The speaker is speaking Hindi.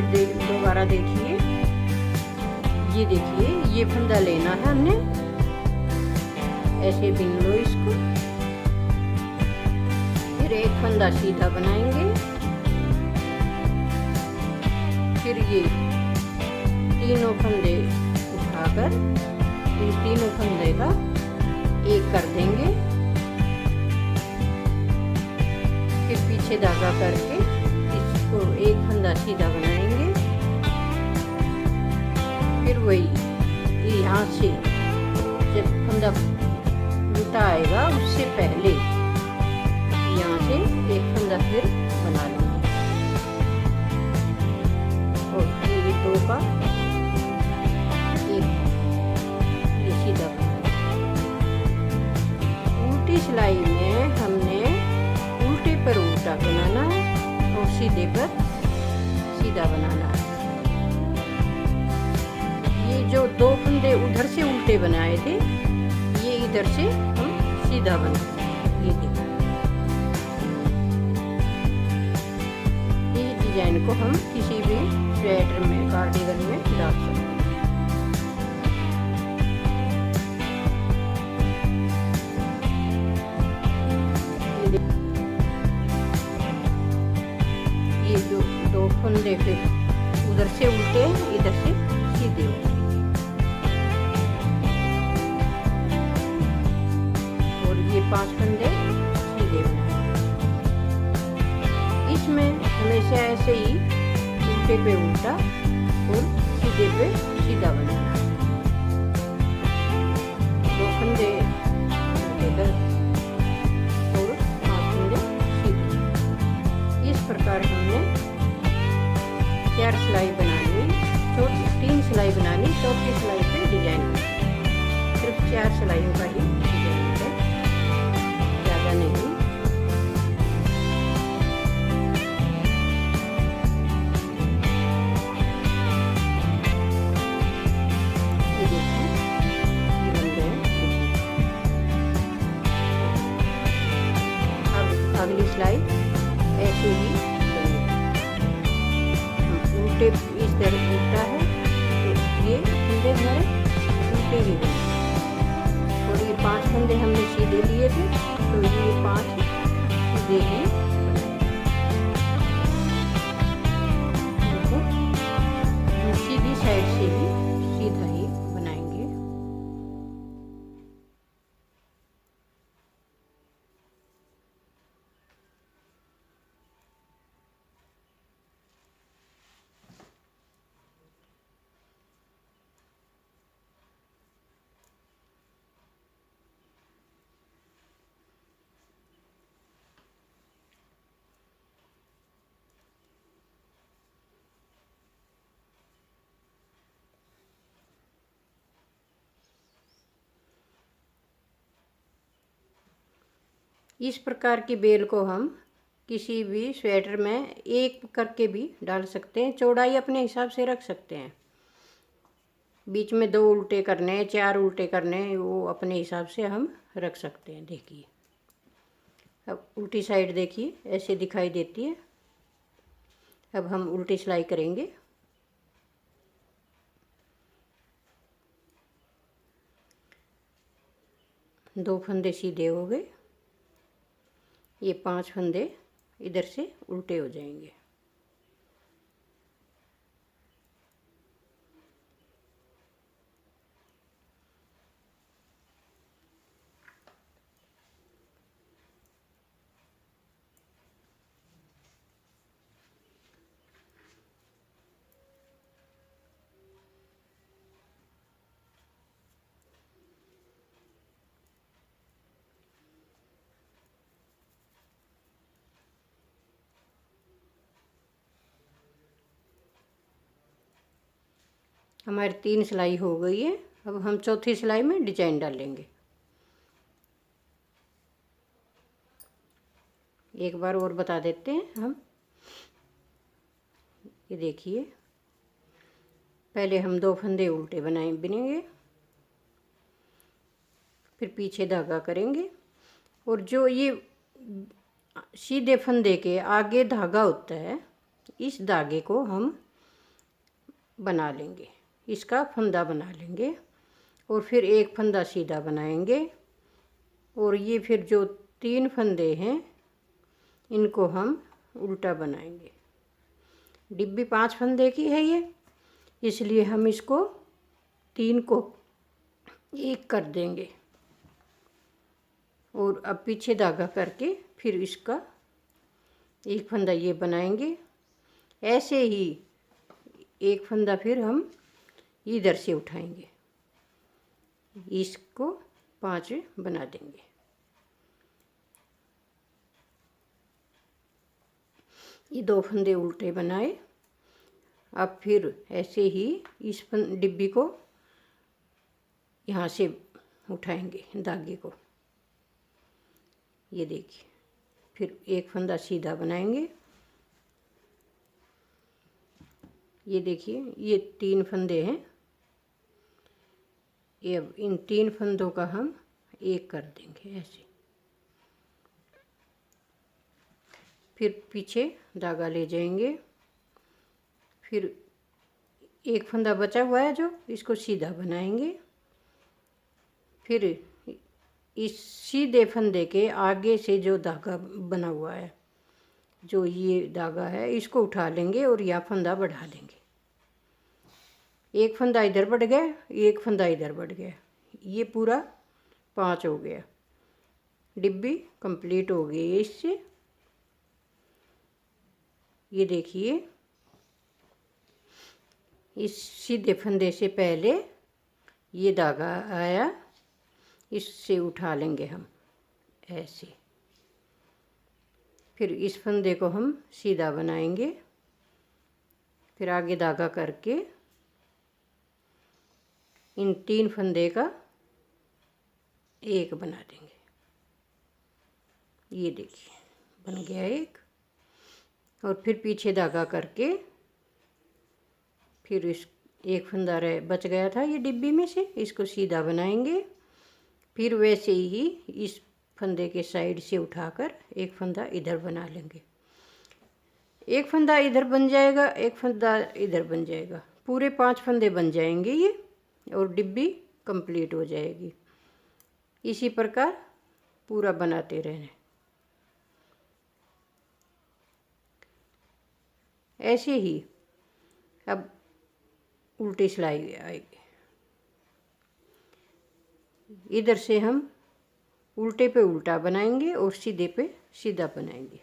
फिर दोबारा देखिए, ये देखिए ये फंदा लेना है हमने, ऐसे बिन लो इसको। फिर एक फंदा सीधा बनाएंगे, फिर ये तीनों फंदे उठाकर इन तीनों फंदे का एक कर देंगे। फिर पीछे धागा करके इसको एक फंदा सीधा बनाएंगे। फिर वही यहाँ से जब फंदा उल्टा आएगा उससे पहले यहाँ से एक फंदा फिर बना लेंगे और ये दो का एक ये सीधा बना। उल्टी सिलाई में हमने उल्टे पर उल्टा बनाना है और सीधे पर सीधा बनाना है। ये जो दो फंदे उधर से उल्टे बनाए थे, ये इधर से हम सीधा बनाते हैं। ये देखो, इस डिजाइन को हम किसी भी स्वेटर में, कार्डिगन में डाल सकते हैं। ये दो फंदे फिर उधर से उल्टे, इधर से सीधे हो जाएंगे। और ये 5 फंदे सीधे बनाएंगे। इसमें हमेशा ऐसे ही उल्टे पे उल्टा और सीधे पे सीधा बनाना है। 2 फंदे इधर और 5 फंदे सीधे। इस प्रकार हमने 4 सिलाई बनानी, 3 सिलाई बनानी, चौथी सिलाई पे डिजाइन बनानी। सिर्फ 4 सिलाइयों का ही डिजाइन है, ज़्यादा नहीं। ये देखिए ये बन गए। अब अगली सिलाई ऐसे ही उल्टे, इस तरह उल्टा है तो ये फंदे हमारे उल्टे ही बने। और ये 5 फंदे हमने सीधे लिए थे तो ये 5 सीधे ही बने। सीधी साइड से ही सीधा ही बनाएंगे। इस प्रकार की बेल को हम किसी भी स्वेटर में एक करके भी डाल सकते हैं। चौड़ाई अपने हिसाब से रख सकते हैं। बीच में 2 उल्टे करने, 4 उल्टे करने, वो अपने हिसाब से हम रख सकते हैं। देखिए अब उल्टी साइड देखिए ऐसे दिखाई देती है। अब हम उल्टी सिलाई करेंगे। दो फंदे सीधे हो गए, ये 5 फंदे इधर से उल्टे हो जाएंगे। हमारी 3 सिलाई हो गई है। अब हम चौथी सिलाई में डिजाइन डालेंगे। एक बार और बता देते हैं हम। ये देखिए पहले हम 2 फंदे उल्टे बिनेंगे, फिर पीछे धागा करेंगे और जो ये सीधे फंदे के आगे धागा होता है, इस धागे को हम बना लेंगे, इसका फंदा बना लेंगे और फिर एक फंदा सीधा बनाएंगे और ये फिर जो 3 फंदे हैं इनको हम उल्टा बनाएंगे। डिब्बी 5 फंदे की है ये, इसलिए हम इसको 3 को एक कर देंगे और अब पीछे धागा करके फिर इसका एक फंदा ये बनाएंगे। ऐसे ही एक फंदा फिर हम इधर से उठाएंगे, इसको 5 बना देंगे। ये 2 फंदे उल्टे बनाए। अब फिर ऐसे ही इस डिब्बी को यहाँ से उठाएंगे धागे को, ये देखिए। फिर एक फंदा सीधा बनाएंगे, ये देखिए ये 3 फंदे हैं। ये अब इन 3 फंदों का हम एक कर देंगे ऐसे। फिर पीछे धागा ले जाएंगे, फिर एक फंदा बचा हुआ है जो, इसको सीधा बनाएंगे। फिर इस सीधे फंदे के आगे से जो धागा बना हुआ है, जो ये धागा है, इसको उठा लेंगे और यह फंदा बढ़ा देंगे। एक फंदा इधर बढ़ गया, एक फंदा इधर बढ़ गया, ये पूरा 5 हो गया। डिब्बी कंप्लीट हो गई है इससे। ये देखिए इस सीधे फंदे से पहले ये धागा आया, इससे उठा लेंगे हम ऐसे। फिर इस फंदे को हम सीधा बनाएंगे, फिर आगे धागा करके इन 3 फंदे का एक बना देंगे। ये देखिए बन गया एक। और फिर पीछे धागा करके फिर इस एक फंदा बच गया था ये डिब्बी में से, इसको सीधा बनाएंगे। फिर वैसे ही इस फंदे के साइड से उठाकर एक फंदा इधर बना लेंगे। एक फंदा इधर बन जाएगा, एक फंदा इधर बन जाएगा, पूरे 5 फंदे बन जाएंगे ये और डिब्बी कंप्लीट हो जाएगी। इसी प्रकार पूरा बनाते रहना। ऐसे ही अब उल्टी सिलाई आएगी। इधर से हम उल्टे पे उल्टा बनाएंगे और सीधे पे सीधा बनाएंगे।